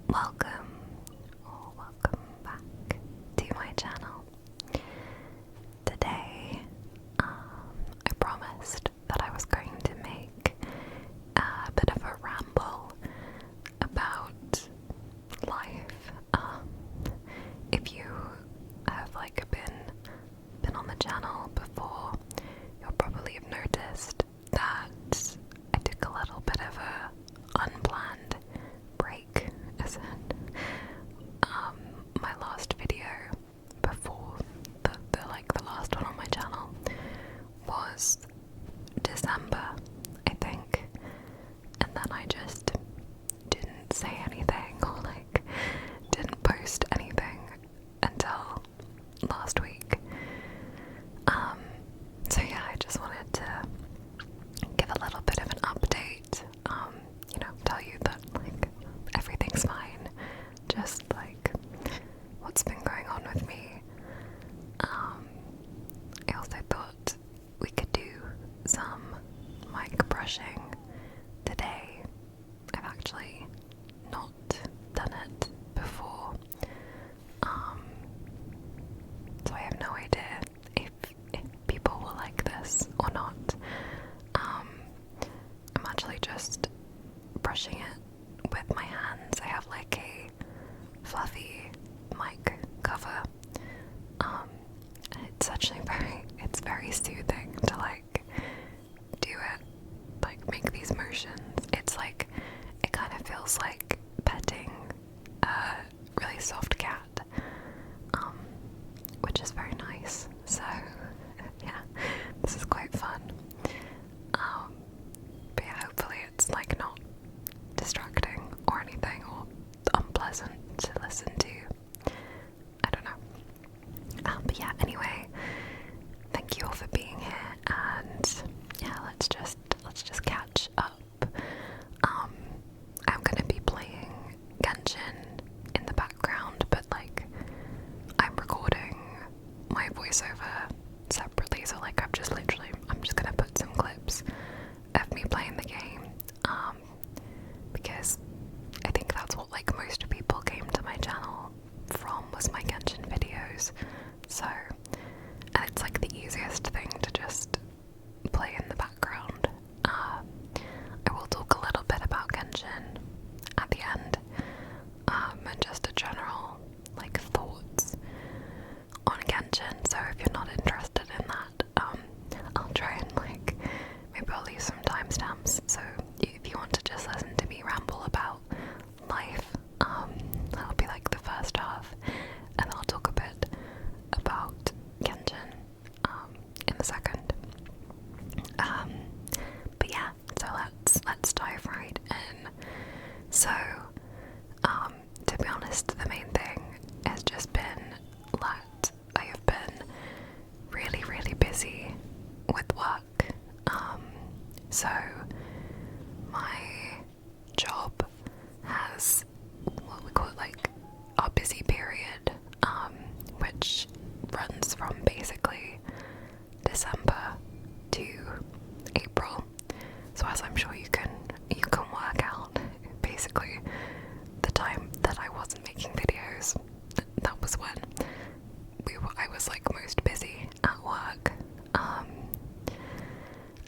Welcome or welcome back to my channel. Today, I promised that I was going to make a bit of a ramble about life. If you have been on the channel before, you'll probably have noticed that I took a little bit of a unplanned break, as in my last video before the last one on my channel was December, I think, and then I just didn't say anything or didn't post anything until last week. So yeah, I just wanted to give a little bit of an update, tell you that everything's fine, just what's been going on with me. I also thought we could do some mic brushing today. I've actually not done it before, so I have no idea if people will like this or not. I'm actually just brushing it with my hands. I have a fluffy mic cover, and it's actually it's very soothing to do it, make these motions. It's it kind of feels like petting a really soft cat, which is very nice. So yeah, this is quite fun. But yeah, hopefully it's not distracting or anything or unpleasant to listen to. I don't know. But yeah, anyway, thank you all for being here, and yeah, let's just catch up. I'm gonna be playing Genshin in the background, but I'm recording my voiceover separately, so I'm just gonna put some clips of me playing the game, because I think that's what most people came to my channel from, was my Genshin videos. So, and it's the easiest thing to just play in the background. I will talk a little bit about Genshin at the end, and just a general thoughts on Genshin. So if you're not interested in that, I'll try and maybe I'll leave some timestamps. So if you want to just listen to me ramble about life, that'll be the first half, and I'll talk a bit about Genshin in the second. But yeah, so let's dive right in. So to be honest, the main thing has just been that I have been really busy with work. So my job has what we call our busy period, which runs from basically December to April. So as I'm sure you can work out, basically the time that I wasn't making videos, that was when I was most busy at work.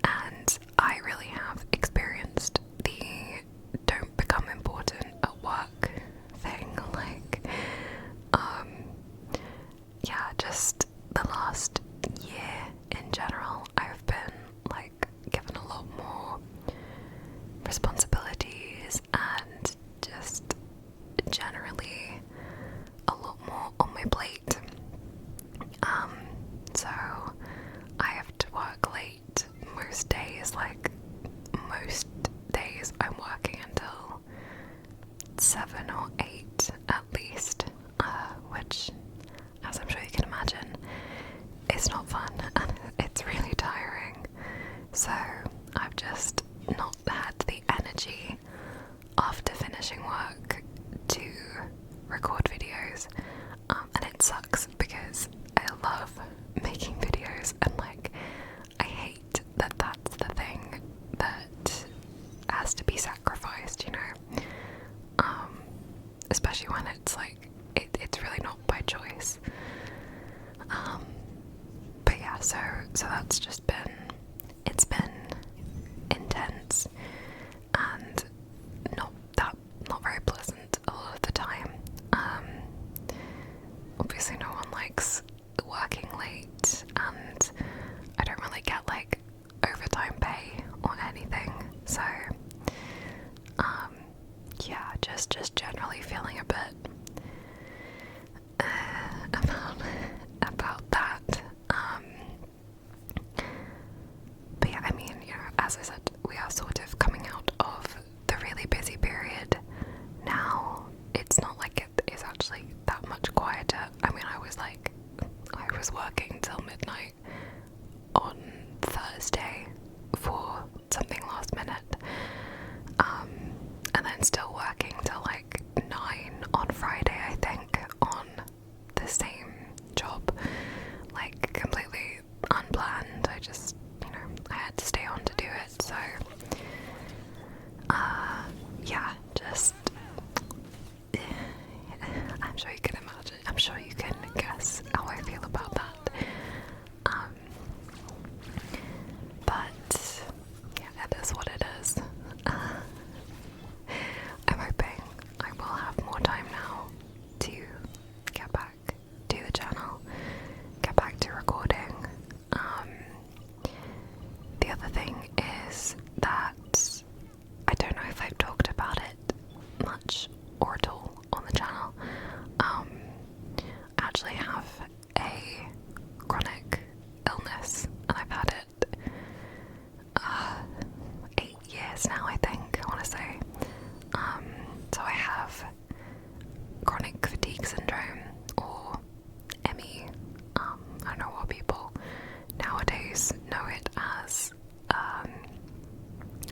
And I really have experienced the don't become important at work thing. Yeah, just the last year in general, I've been given a lot more responsibilities and just generally a lot more on my plate. So I have to work late most days. Most days I'm working until 7 or 8 at least, which, as I'm sure you can imagine, is not fun and it's really tiring. So I've just not had the energy I'm sure you can imagine. I'm sure you can guess how I feel about that. But yeah, it is what it is. I'm hoping I will have more time now to get back to the channel, get back to recording. The other thing is that I don't know if I've talked about it much or at all on the channel. I actually have a chronic illness, and I've had it 8 years now, I think, I want to say. So I have chronic fatigue syndrome, or ME. I don't know what people nowadays know it as.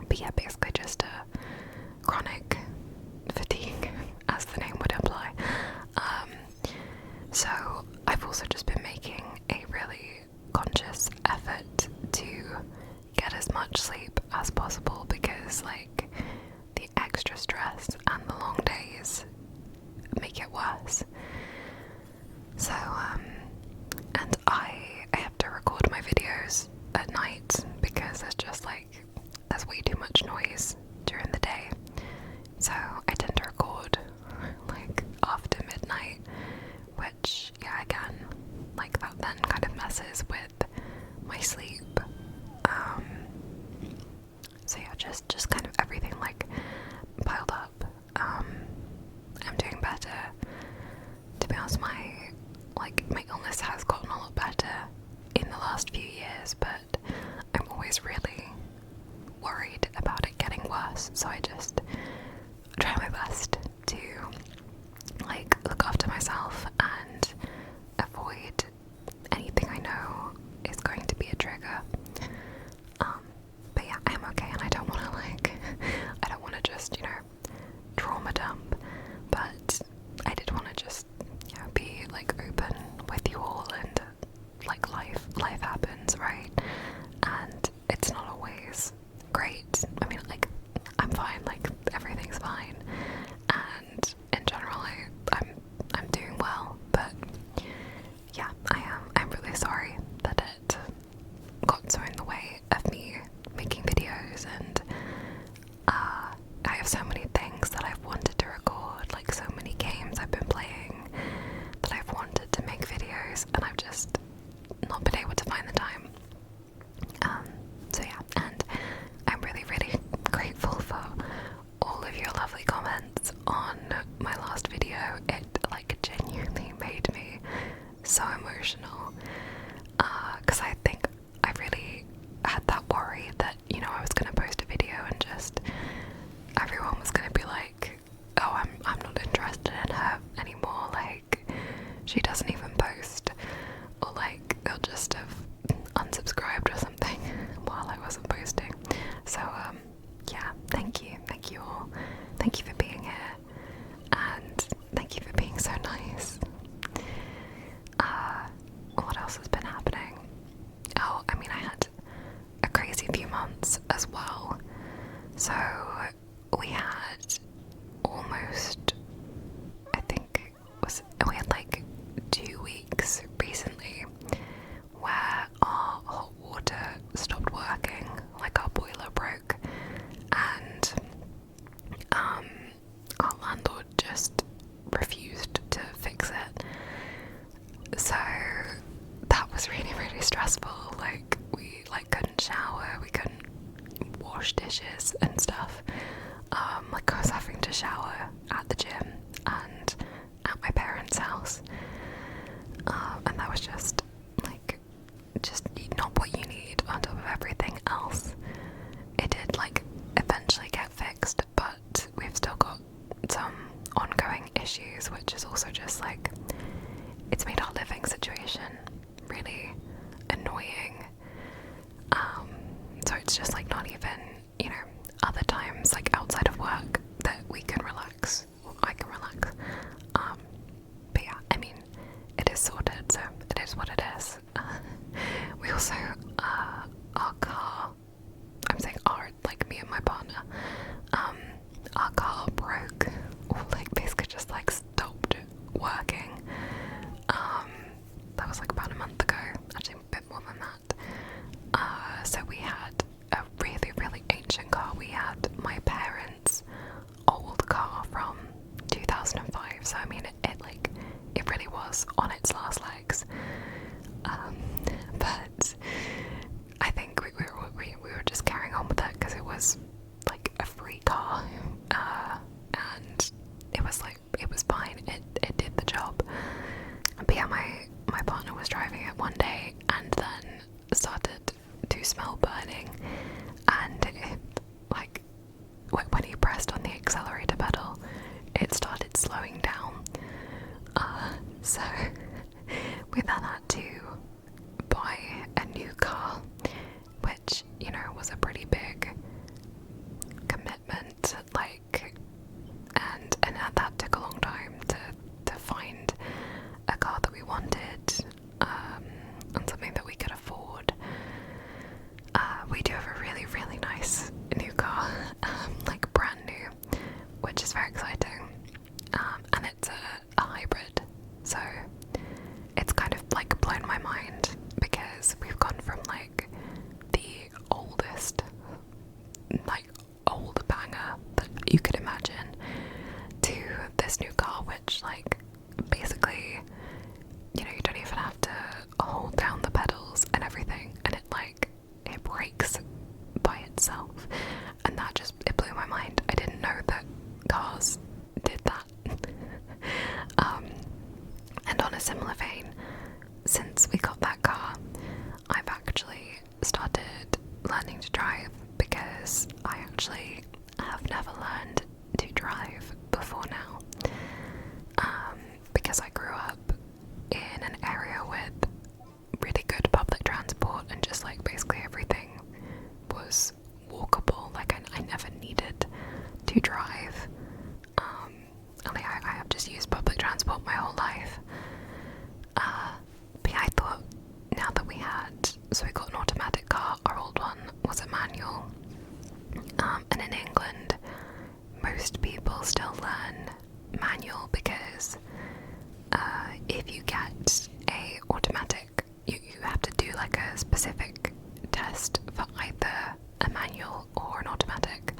But yeah, basically just a chronic fatigue, as the name would imply. So I've also just been making a really conscious effort to get as much sleep as possible, because like the extra stress and the long days make it worse. So and I have to record my videos at night because there's way too much noise during the day. So I tend to record like after midnight, which yeah, again, like that then kind of messes with my sleep. So yeah, just kind of everything like piled up. I'm doing better. To be honest, my illness has gotten a lot better in the last few years, but I'm always really worried about it getting worse. So I just try my best to like look after myself and avoid anything I know is going to be a trigger. But yeah, I'm okay, and I don't want to just, trauma dump, but I did want to just, be like open with you all, and like life happens, right? And it's not always great. I mean, like, I'm fine, like everything's fine, and in general I'm doing well, but yeah, I'm really sorry that it got so in the way of me making videos. And I have so many things that I've wanted to record, like so many games I've been playing that I've wanted to make videos, and I've just not been able to find the time. So yeah, and I'm really, really grateful for all of your lovely comments on my last video. It like genuinely made me so emotional, because I think I really had that worry that, I was going to post a video and just everyone was going to be like, oh, I'm not interested in her anymore, like she doesn't even post, or like they'll just have unsubscribed or something while I wasn't posting. So yeah, thank you all, thank you for being here, and thank you for being so nice. What else has been happening? Oh, I mean, I had a crazy few months as well. So we had almost, I think we had like 2 weeks recently where our hot water stopped working, like our boiler broke, and our landlord just refused to fix it. So that was really, really stressful. Like we couldn't shower, we couldn't wash dishes and stuff. Like I was having to shower at the gym and at my parents' house, and that was just not what you need on top of everything else. It did eventually get fixed, but we've still got some ongoing issues, which is also just it's made our living situation really annoying. So it's just not even, other times outside of work that we can relax, or I can relax. But yeah, I mean, it is sorted, so it is what it is. We also, our car, I'm saying our, me and my partner, our car broke, or basically just stopped working. yeah, my partner was driving it one day and then started to smell burning, and it, like, when he pressed on the accelerator pedal, it started slowing down. So we then had to buy a new car, which, you know, was a pretty big commitment, like, and that took a long time to find a car that we wanted, and something that we could afford. We do have a really, really nice new car, like brand new, which is very exciting, and it's a hybrid, so it's kind of like blown my mind, because we've gone from like the oldest, like old banger that you could imagine, to this new car, which, like, basically, you know, you don't even have to hold down the pedals and everything, and it brakes by itself, and that just, it blew my mind. I didn't know that cars did that. And on a similar vein, since we got that car, I've actually started learning to drive, because I actually have never learned to drive before now, because I grew up in an area with really good public transport, and just like basically everything was walkable. Like I never needed to drive. I have just used public transport my whole life. But yeah, I thought, now that we got an automatic car, our old one was a manual. And in England, most people still learn manual, because if you get a automatic, you have to do like a specific test for either a manual or an automatic,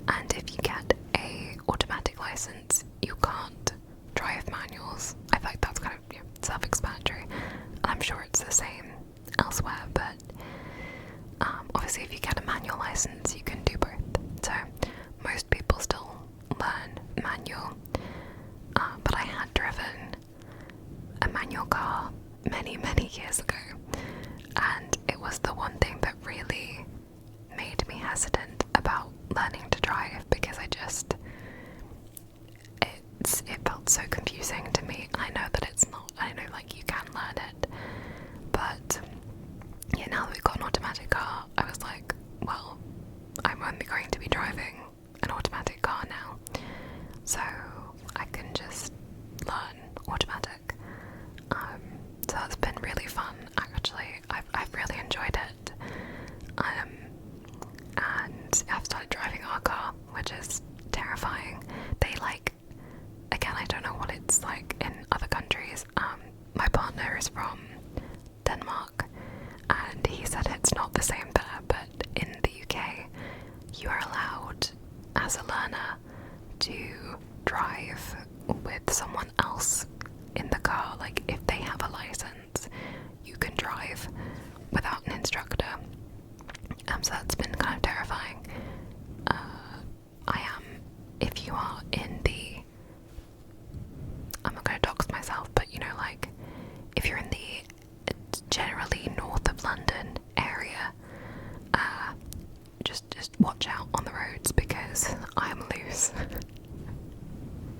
and if you get a automatic license, you can't drive manuals. I feel like that's kind of, you know, self-explanatory, and I'm sure it's the same elsewhere, but obviously if you get a manual license, you can do both. So most people still learn manual, but I had driven a manual car many, many years ago, and it was the one thing that really made me hesitant about learning to drive, because it felt so confusing to me. I know that it's not, I know, like, you can learn it, but yeah, now that we've got an automatic car, I was like, well, I'm only going to be driving an automatic car now, so I can just learn automatic. So that's been really fun, actually. I've really enjoyed it. And I've started driving our car, which is terrifying. They, like, again, I don't know what it's like in other countries. My partner is from Denmark, and he said it's not the same there, but in the UK, you are allowed, as a learner, to drive with someone else in the car. Like, if they have a license, you can drive without an instructor. So that's been kind of terrifying. If you are in the, I'm not going to dox myself, but, you know, like, if you're in the generally north of London area, just watch out on the roads, because I'm loose.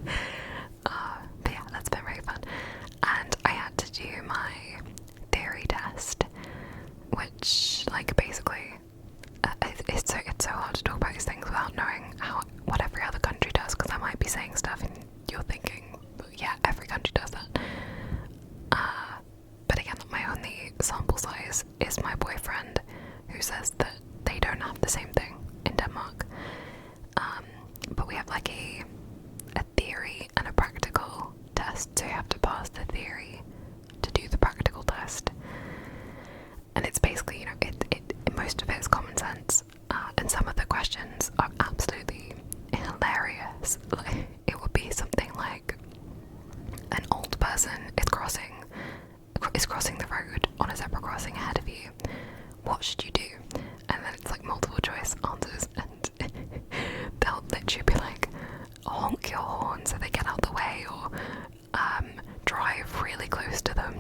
But yeah, that's been very fun. And I had to do my theory test, which, like, basically, it's so hard to talk about these things without knowing what every other country does, because I might be saying stuff and you're thinking, yeah, every country does that. But again, my only sample size is my boyfriend, who says that they don't have the same thing in Denmark. But we have like a theory and a practical test, so you have to pass the theory to do the practical test. And it's basically, you know, most of it is common sense, and some of the questions are absolutely hilarious. Like, it would be something like, an old person is crossing the road on a zebra crossing ahead of you. What should you do? And then it's like multiple choice answers, and they'll literally be like, honk your horn so they get out the way, or drive really close to them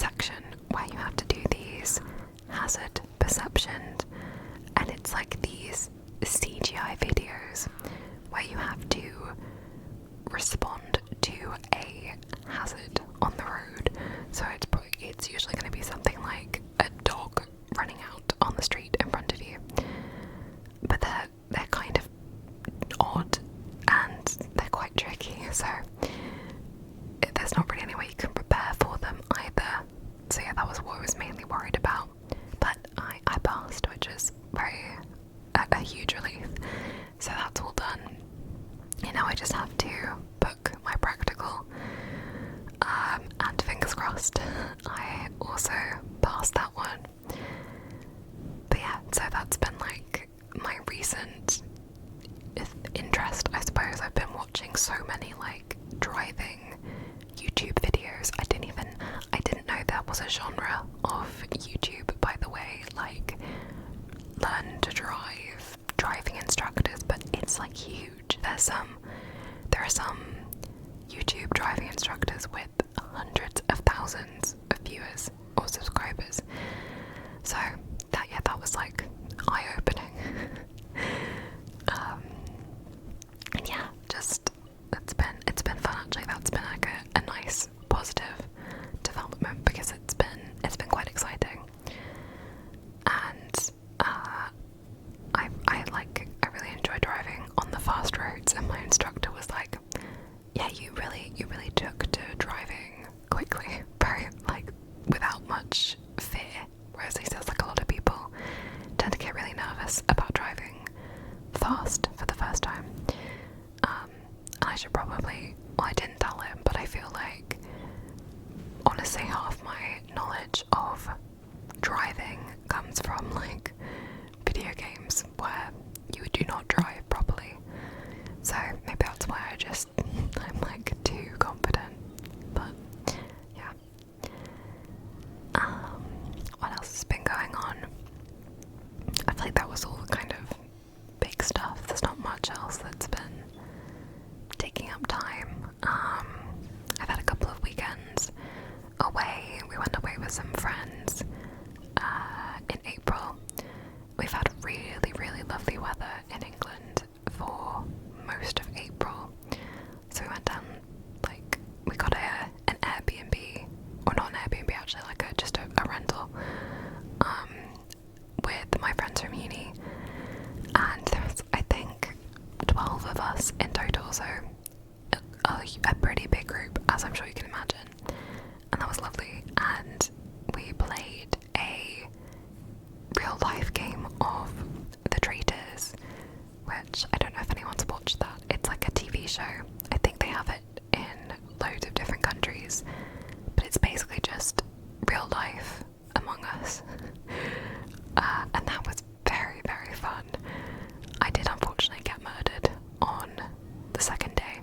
section where you have to do these hazard perceptions, and it's like these CGI videos where you have to respond to a hazard on the road. So it's usually going to be something like a dog running out on the street in front of you, but they're kind of odd and they're quite tricky, so there's not really any way you can prepare for them either. So yeah, that was what I was mainly worried about, but I passed, which is a huge relief. So that's all done. Now I just have to book my practical, and fingers crossed I also passed that one. But yeah, so that's been like my recent interest, I suppose. I've been watching so many like driving YouTube videos. I didn't know there was a genre of YouTube, by the way, like learn to drive, driving instructors, but it's like huge. There are some YouTube driving instructors with hundreds of thousands of viewers or subscribers. So that was like eye-opening. And yeah, just it's been fun actually. That's been like a nice positive development, because it's been quite exciting. And I really enjoy driving on the fast roads, and my instructor was like, yeah, you really took to driving quickly, very like without much fear. Whereas he says like a lot of people tend to get really nervous about driving fast for the first time. I should probably, well, I didn't tell him, but I feel like honestly half my knowledge of driving comes from like video games where you do not drive properly. So maybe that's why I'm like too confident. But yeah. What else has been going on? I feel like that was all the kind of big stuff. There's not much else that's been taking up time. I've had a couple of weekends away. We went away with some friends in April. We've had really, really lovely weather in England for most of April. So we went down, like, we got an Airbnb, or not an Airbnb actually, like just a rental, with my friends from uni. And there was, I think, 12 of us in total, so a pretty big group, as I'm sure you can imagine. And that was lovely. And we played a real life game of The Traitors, which I don't know if anyone's watched that. It's like a TV show. I think they have it in loads of different countries, but it's basically just real life Among Us. And that was very, very fun. I did unfortunately get murdered on the second day,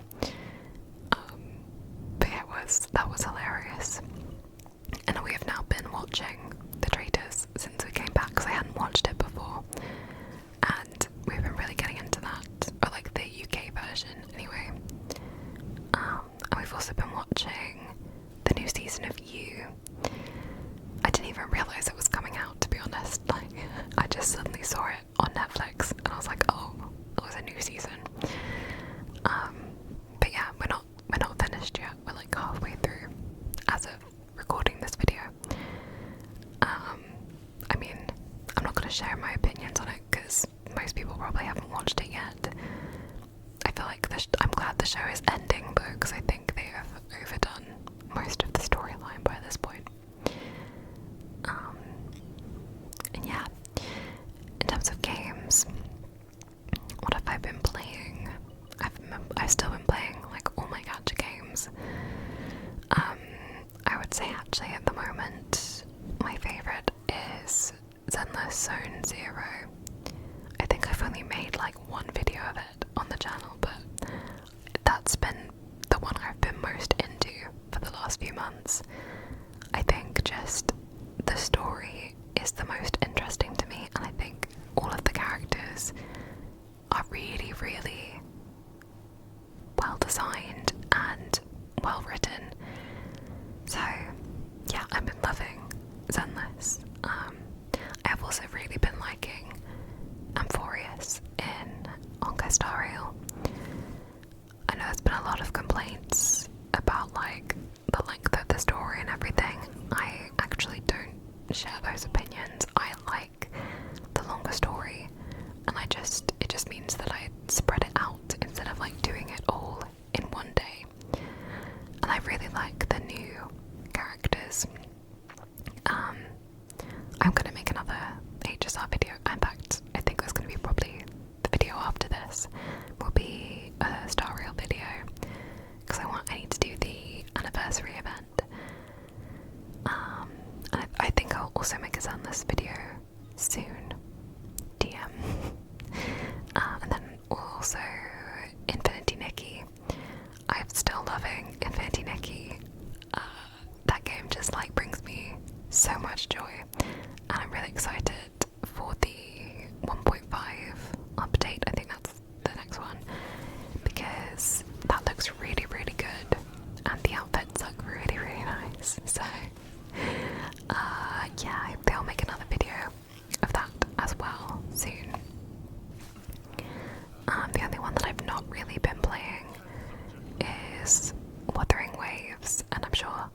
but yeah, that was hilarious. And we have now been watching The Traitors since we came back, because I hadn't watched it before, and we've been really getting into that, or like the UK version anyway. And we've also been watching the new season of You. I didn't even realise it was coming out, to be honest. Like, I just suddenly saw it on Netflix and I was like, oh, it was a new season. But yeah, we're not finished yet. We're like halfway through as of recording this video. I mean, I'm not going to share my opinions on it because most people probably haven't watched it yet. I feel like I'm glad the show is ending, though, because I think they have overdone most of the storyline by this point. And yeah, in terms of games, what have I been playing? I've still been playing like all my gacha games. I would say actually at the moment my favourite is Zenless Zone Zero. I think I've only made like one video of it on the channel, but that's been the one I've been most into for the last few months. I think just the story is the most interesting to me, and I think all of the characters are really, really well designed and well written. So yeah, I've been loving Zenless. I've also really been liking Amphorius in Honkai Star Rail. I know there's been a lot of complaints about like the length of the story and everything. I actually don't share those opinions. I like the longer story, and it just means that I spread it out instead of like doing it all in one day. And I really like the new characters. I'm gonna make another HSR video. In fact, I think it's gonna be probably the video after this will be a Star Rail video, because I need to do the anniversary event. And I think I'll also make a Zenless video soon. DM. And then also Infinity Nikki. I'm still loving Infinity Nikki. That game just like brings me so much joy, and I'm really excited for the 1.5 update. I think that's the next one, because that looks really, really good, and the outfits look really, really nice. So yeah, they'll make another video of that as well soon. The only one that I've not really been playing is Wuthering Waves, and I'm sure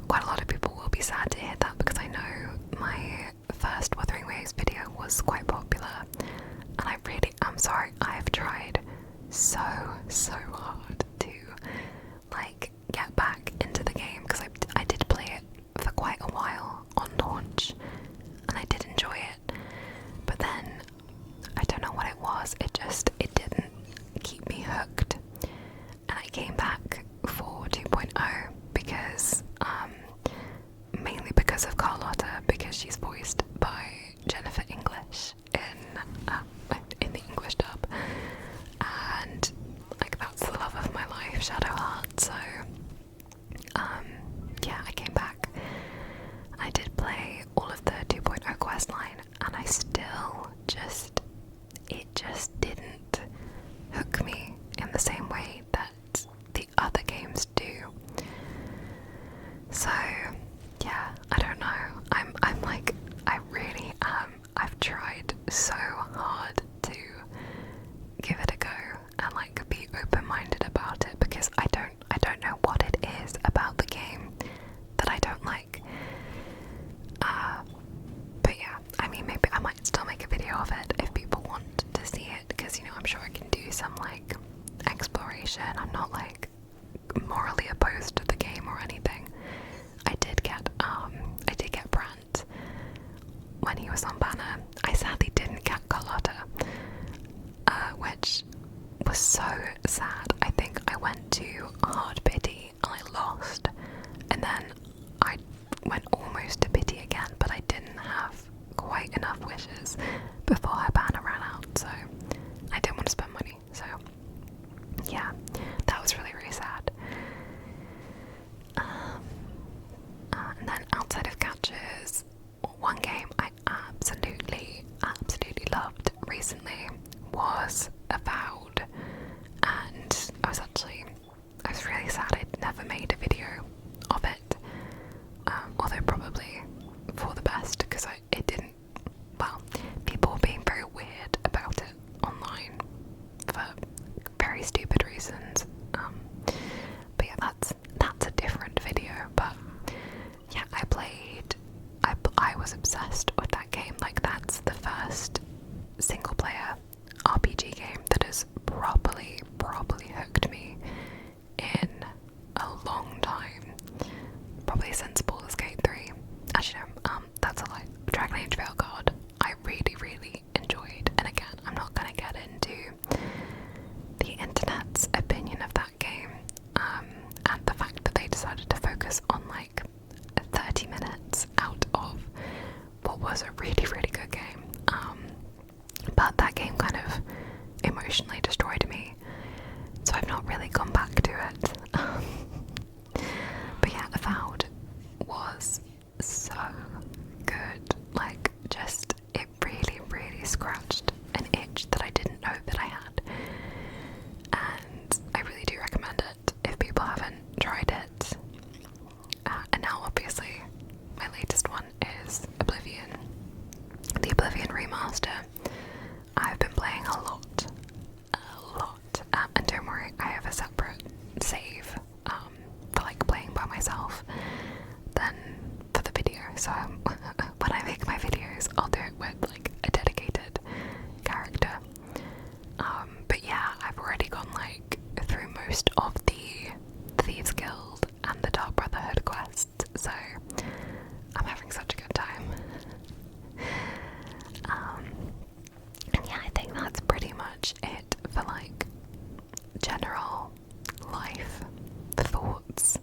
quite a lot of people will be sad to hear that, because I know my first Wuthering Waves video was quite popular, and I'm sorry, I've tried so hard to like get back into the game, because I did play it for quite a while on launch, and I did enjoy it, but then I don't know what it was, it didn't keep me hooked, and I came back for 2.0 because mainly because of Carlotta, because she's voiced by Jennifer English in the English dub, and like that's the love of my life, Shadowheart. So yeah, I came back. I did play all of the 2.0 quest line, and I still it just didn't hook me in the same way that the other games do. So yeah, I don't know. I'm like, I really am. I've tried so hard to give it a go and like be open-minded about it, because I don't know what it is about the game that I don't like. But yeah, I mean, maybe I might still make a video of it if people want to see it, because you know, I'm sure I can do some like exploration. I'm not like morally opposed to the game or anything. I did get Brant when he was on banner. I sadly didn't get Carlotta, which was so sad. I think I went to hard pity and I lost, and then I went almost to pity again, but I didn't have quite enough wishes before her banner ran out, so I didn't want to spend money. So yeah, that was really, really sad. And then outside of catches, one game I absolutely loved recently was Avowed, and I was really sad I'd never made a video of it, although probably for the best, because people were being very weird about it online for very stupid reasons. But yeah, that's a different video. But yeah, I was obsessed with that game. Like, that's the first single player RPG game that has properly hooked me in a long time. Probably since Baldur's Gate 3. Actually no, that's a lie. Dragon Age Veilguard I really enjoyed, and again, I'm not gonna get into the internet's opinion of that game, and the fact that they decided to focus on like 30 minutes out of what was a really good game. But that game kind of emotionally destroyed me, so I've not really gone back to it. But yeah, Avowed was so good. Like, just, it really scratched an itch that I didn't know that I had, and I really do recommend it if people haven't tried it. And now obviously general life thoughts.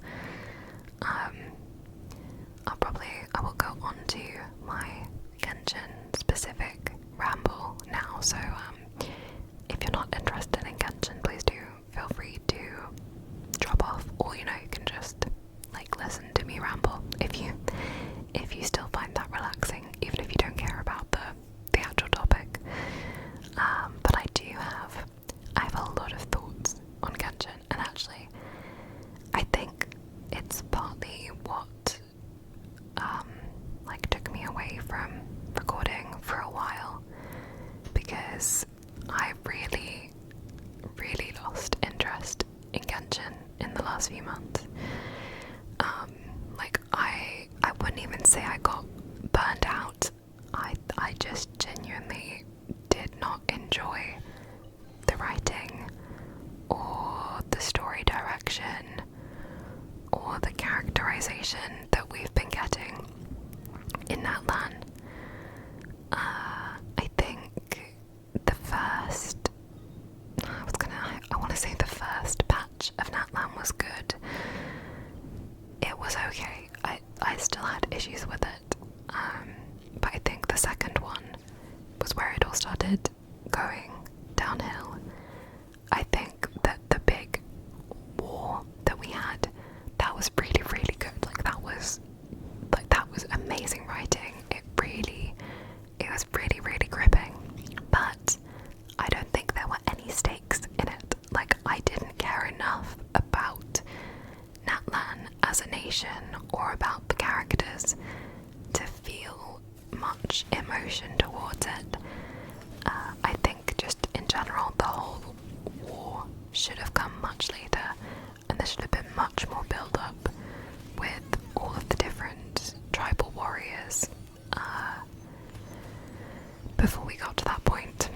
I will go on to my Genshin specific ramble now, so if you're not interested in Genshin, please do feel free to drop off, or you can just like listen to me ramble if you still find that relaxing, even if you don't care about the actual topic. But I have a lot of thoughts on Genshin, and actually I think it's partly what like took me away from recording for a while, because I really lost interest in Genshin in the last few months. Like I wouldn't even say I got burnt out. I just genuinely did not enjoy the writing or the story direction or the characterization that we've been getting in Natlan. I think the first, I want to say the first patch of Natlan was good. It was okay. I still had issues with it, but I think the second one was where it all started going downhill. I think that the big war that we had, that was really good. That was amazing writing. It was really gripping, but I don't think there were any stakes in it. I didn't care enough about Natlan as a nation or about the characters to feel much emotion towards it. I think just in general the whole war should have come much later, and there should have been much more build up with all of the different tribal warriors before we got to that point.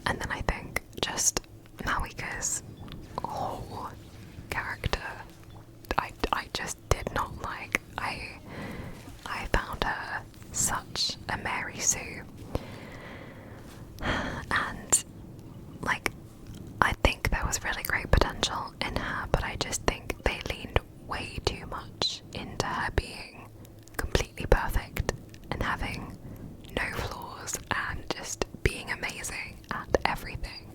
And then I think just Malika's whole character, I just did not like. I found her such a Mary Sue, and I think there was really great potential in her, but I just think they leaned way too much into her being completely perfect and having no flaws and just being amazing at everything.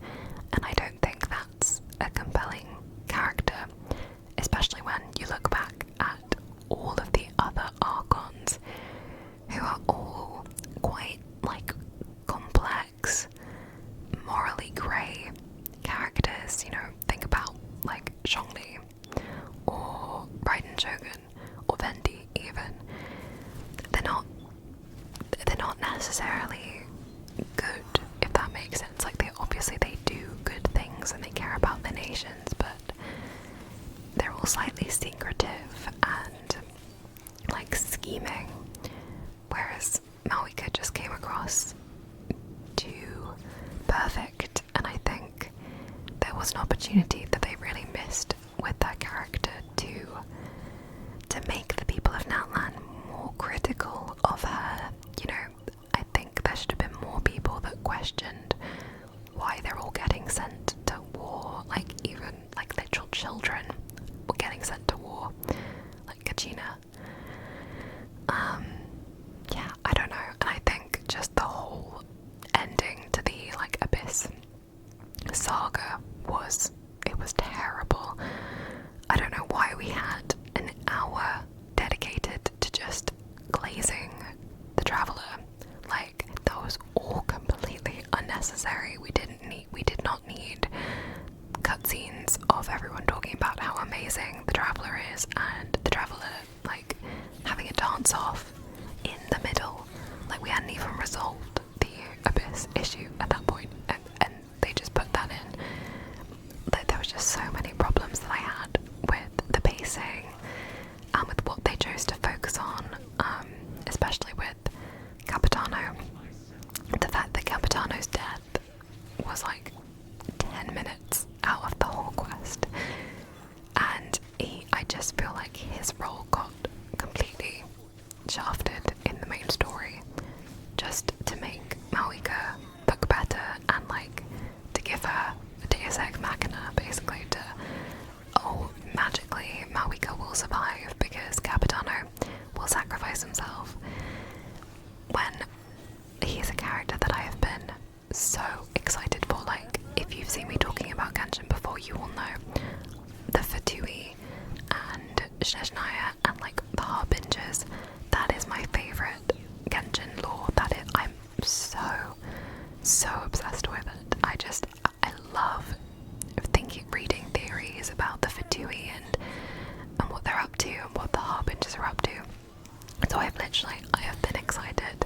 And I don't think that's a compelling character, especially when you look back at all of the other Archons who are all quite complex, morally grey characters. Think about Zhongli or Raiden Shogun or Vendi even. They're not necessarily good, if that makes sense. They do good things and they care about their nations, but they're all slightly secretive and scheming, whereas Malika just came across too perfect. And I think there was an opportunity that they really missed with that character to make the people of Natlan more critical of her. I think there should have been more people that questioned why they're all getting sent to war. Even literal children were getting sent to war, like Kachina. Yeah, I don't know. And I think just the whole ending to the Abyss saga was terrible. I don't know why we had an hour dedicated to just glazing the Traveler. That was all completely unnecessary. We did not need cutscenes of everyone talking about how amazing the Traveler is, and the Traveler having a dance off in the middle. We hadn't even resolved the Abyss issue at that point, and they just put that in. There was just so many problems that I had with the pacing and with what they chose to focus on, especially with Capitano. The fact that Capitano's death was 10 minutes out of the whole quest, and I just feel like will sacrifice himself when he is a character that I have been so excited for. Like, if you've seen me talking about Genshin before, you will know the Fatui and Snezhnaya and like the Harbingers. That is my favourite Genshin lore. I'm so obsessed with it. I love reading theories about the Fatui and what they're up to and what the Harbingers are up to. So I have been excited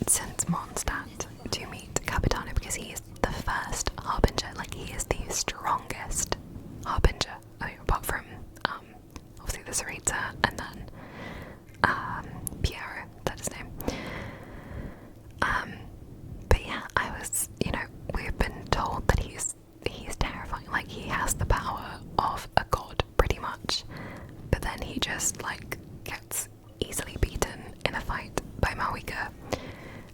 since Mondstadt to meet Capitano, because he is the first Harbinger. Like, he is the strongest Harbinger. I mean, apart from obviously the Sarita and then Piero, that's his name. But yeah, we've been told that he's terrifying. Like, he has the power of a god pretty much, but then he just like gets easily beaten in a fight by Mawika,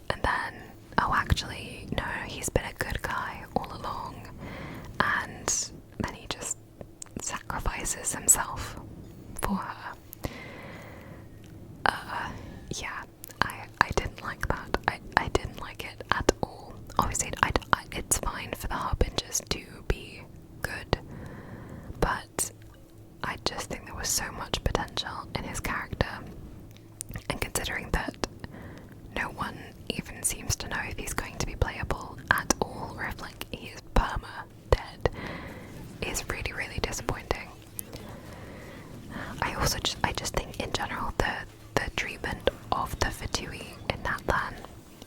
and then actually no, he's been a good guy all along, and then he just sacrifices himself for her. Yeah, I didn't like that. I didn't like it at all. Obviously, it's fine for the Harbingers to be good, but I just think there was so much potential in his character, and considering that no one even seems to know if he's going to be playable at all, or if like he is perma dead, is really, really disappointing. I just think in general the treatment of the Fatui in Natlan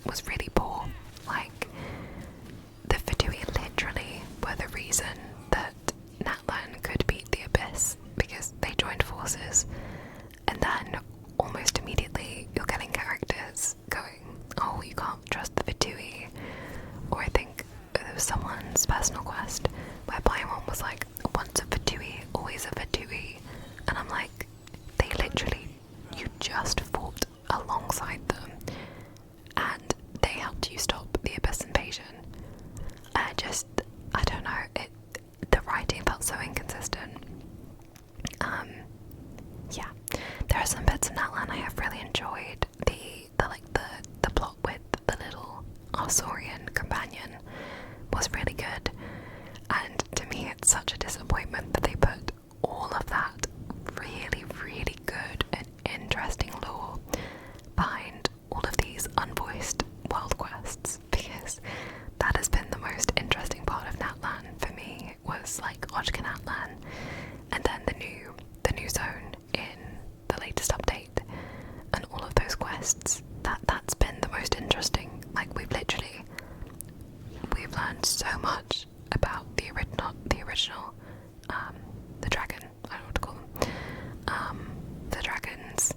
was really poor. Like, the Fatui literally were the reason that Natlan could beat the Abyss, because they joined forces, and then almost immediately you're getting characters going, oh, you can't trust the Fatui. Or I think there was someone's personal quest whereby one was like, once a Fatui, always a Fatui, and I'm like, you just fought alongside them and they helped you stop the Abyss invasion. I don't know, the writing felt so inconsistent. Yeah, there are some bits in Natlan I have really enjoyed. The plot with the little Arsaurian companion was really good, and to me it's such a disappointment that they put all of that really, really good and interesting lore behind all of these unvoiced world quests, because that has been the most interesting part of Natlan for me, was like Ojka Natlan, and then the new zone in the latest update, and all of those quests. That's been the most interesting. Like, we've learned so much about the original, the dragon, I don't know what to call them, the dragons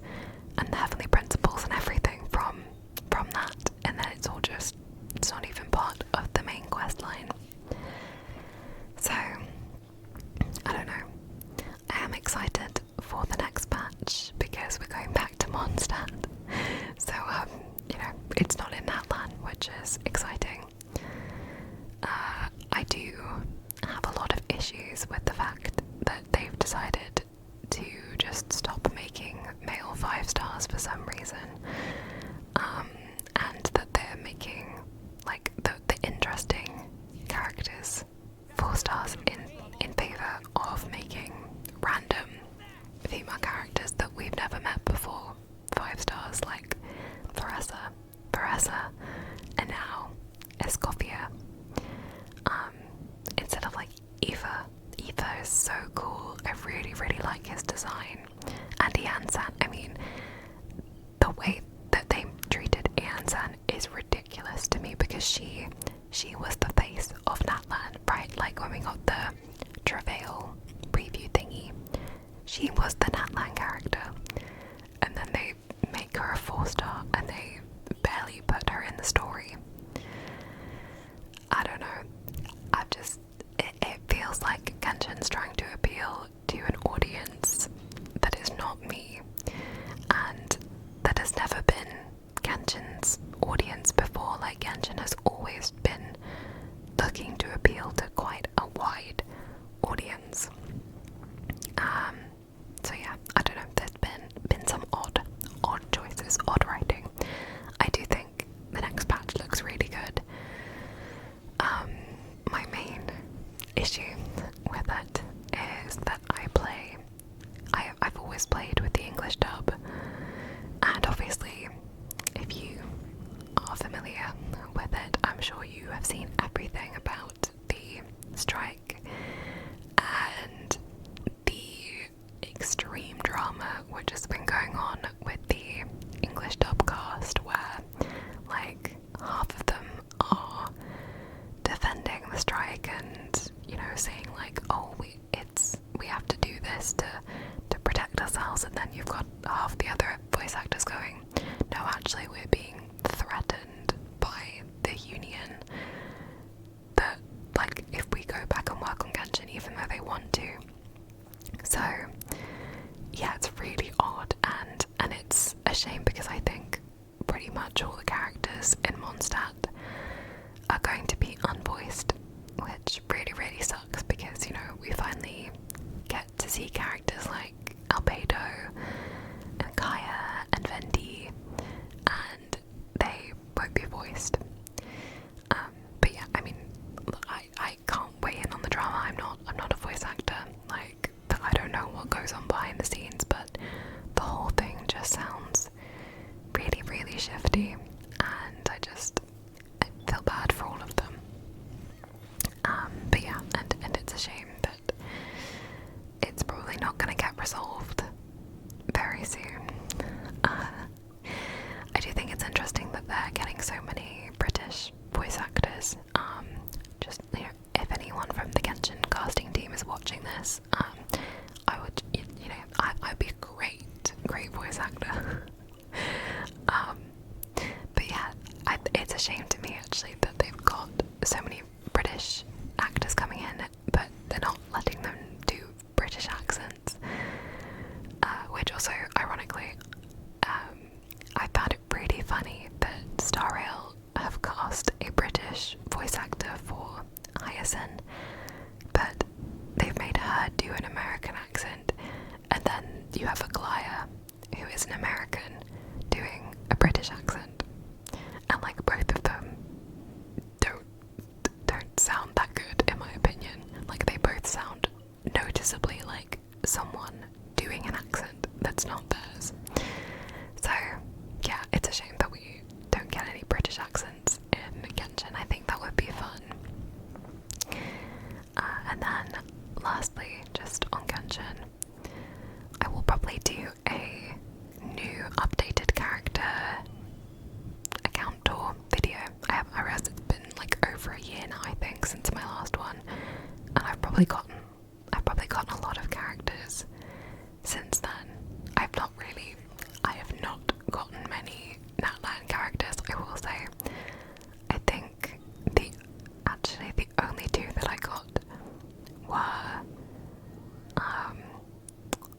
and the heavenly principles and everything from that, and then it's not even part of the main quest line. So I don't know. I am excited for the next patch because we're going back to Mondstadt. So it's not in Natlan, which is exciting. I do have a lot of issues with the fact that they've decided to just stop making male 5 stars for some reason, and that they're making like the interesting characters 4 stars in favour of making random female characters that we've never met before 5 stars, like Theresa, and now Escoffier. Instead of like Eva is so cool. I really, really like his design. And Iansan, I mean, the way that they treated Iansan is ridiculous to me, because she was the face of Natlan, right? Like, when we got the Travail preview thingy, she was the Natlan character, and then they make her a 4-star and they barely put her in the story. I don't know. It feels like Genshin's trying to appeal to an audience that is not me, and that has never been Genshin's audience before. Like, Genshin has always been looking to appeal to quite a wide audience. So yeah, I don't know. with it is that I've always played with the English dub, and obviously if you are familiar with it, I'm sure you have seen everything about the strike and the extreme drama which has been going on with the English dub cast, where like half of them are defending the strike and, you know, saying like, oh, we have to do this to protect ourselves, and then you've got half the other voice actors going, no, actually we're being threatened by the union, that like if we go back and work on Genshin even though they want to. So yeah, it's really odd, and it's a shame because I think pretty much all the characters in Mondstadt are going to be unvoiced, which really sucks because, you know, we finally get to see characters like Albedo and Kaya and Vendi, and they won't be voiced. But yeah, I mean, I can't weigh in on the drama. I'm not a voice actor. Like, I don't know what goes on behind the scenes, but the whole thing just sounds really shifty, and I feel bad for all of them. But yeah, and it's a shame that it's probably not going to get resolved very soon. I do think it's interesting that they're getting so many British voice actors. Just, you know, if anyone from the Genshin casting team is watching this, I would, you know, I'd be a great voice actor. But yeah, it's a shame to me actually that they've got so many British actors coming in, but they're not letting them do British accents. Which also, ironically, I found it really funny that Star Rail have cast a British voice actor for Hyacinth, but they've made her do an American accent, and then you have Aglaya, who is an American, doing a British accent, and like both of them don't sound that good in my opinion. Like they both sound noticeably like someone doing an accent that's not theirs. So yeah, it's a shame that we don't get any British accents in Genshin. I think that would be fun. And then lastly, just on Genshin, I will probably do a new updated character account tour video. I realized it's been like over a year now, I think, since my last one, and I've probably gotten a lot of characters since then. I have not gotten many Natlan characters, I will say. I think the only two that I got were oh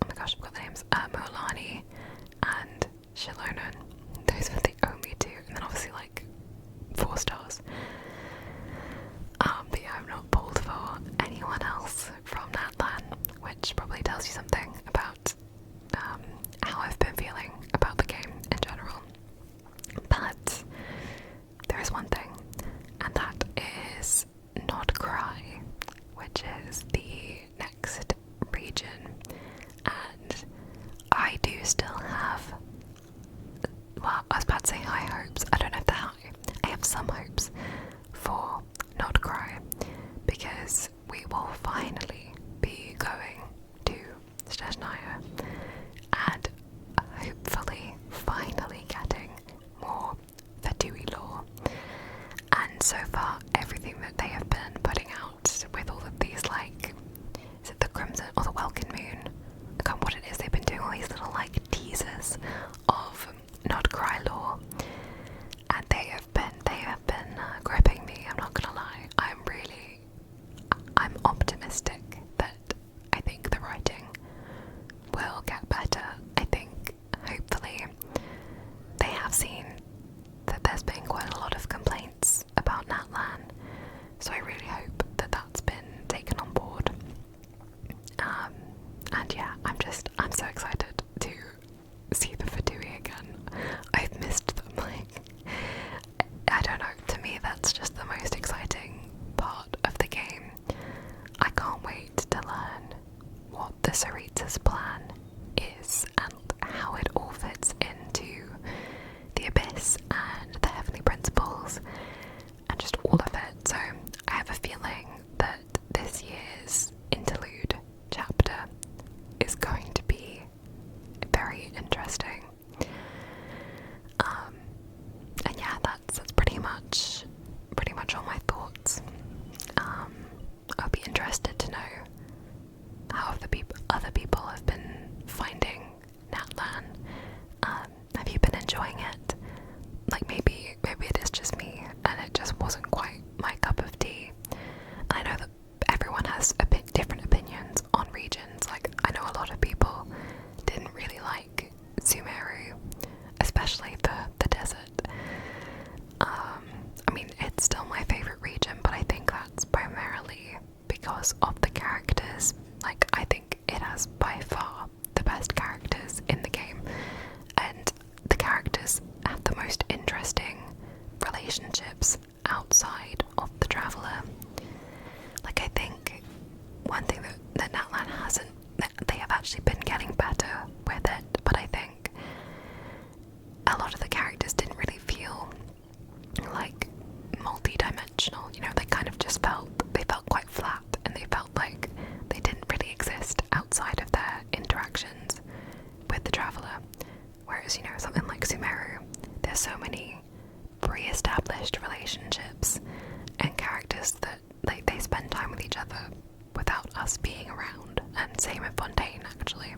my gosh, I've got the names, Molani and Shilonan. Those were the only two, and then obviously like 4 stars. But yeah, I've not pulled for anyone else from Natlan, which probably tells you something about how I've been feeling about the game in general. But there is one thing, and that is Not Cry, which is the next region, and I do still have, well, I was about to say high hopes. I don't know if they're high. I have some hopes for Not Cry, because we will finally be going to Snezhnaya and hopefully finally getting more Fatui lore. And so far, everything that they have been putting out with all of these, like, is it the Crimson or the Welkin Moon? I can't remember what it is. They've been doing all these little like teasers of Not Cry lore, and they have been gripping me. I'm not gonna lie. I'm optimistic that I think the writing will get better. I think hopefully they have seen that there's been quite a lot of complaints about Natlan, so I really hope the Sarita's plan is and how it all fits into the Abyss and the Heavenly Principles and just all of it. So I have a feeling that this year's interlude chapter is going to be very interesting. And yeah, that's pretty much all my thoughts. I'll be interested to know how other people have been finding Natlan. Have you been enjoying it? Like maybe it is just me and it just wasn't quite my cup of tea. And I know that everyone has a bit different opinions on regions. Like I know a lot of people didn't really like Sumeru, especially the desert. I mean, it's still my favourite region, but I think that's primarily because of the characters. Like, I think it has by far the best characters in the game, and the characters have the most interesting relationships outside of the Traveller. Like, I think one thing that Natlan hasn't, they have actually been getting better with it, but I think a lot of the characters didn't really feel like multi-dimensional, you know, they kind of just felt quite flat, and they felt like they didn't really exist outside of their interactions with the Traveller. Whereas, you know, something like Sumeru, there's so many pre-established relationships and characters that they spend time with each other without us being around, and same with Fontaine actually.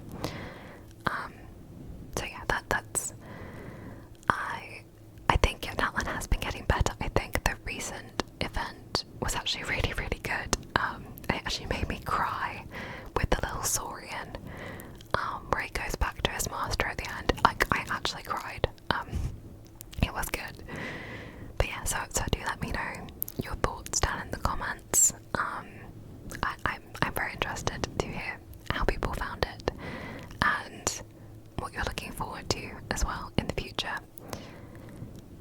So yeah, that's I think Natlan has been getting better. I think the recent event was actually really, really good. It actually made me cry with the little Saurian, where he goes back to his master at the end. Like, I actually cried. It was good. But yeah, so do let me know your thoughts down in the comments. I'm very interested to hear how people found it and what you're looking forward to as well in the future.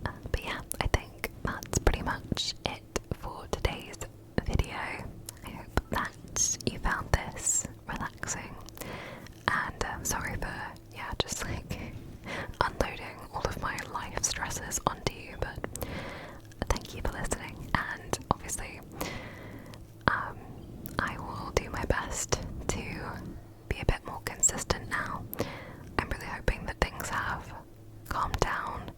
But yeah, I think that's pretty much it for today's video. I hope that you found this relaxing, and sorry for just like unloading all of my life stresses onto you, but thank you for listening, and obviously I will do my best to be a bit more consistent now. I'm really hoping that things have calmed down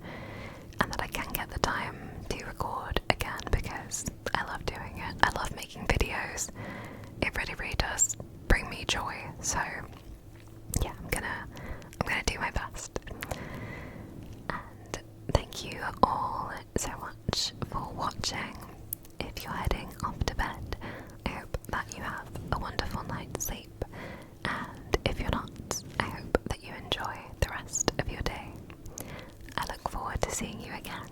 and that I can get the time to record again, because I love doing it. I love making videos. It really, really does bring me joy. So yeah, I'm gonna do my best. And thank you all so much for watching. If you're heading off to bed, I hope that you have a wonderful night's sleep. And if you're not, I hope that you enjoy the rest of your day. I look forward to seeing you again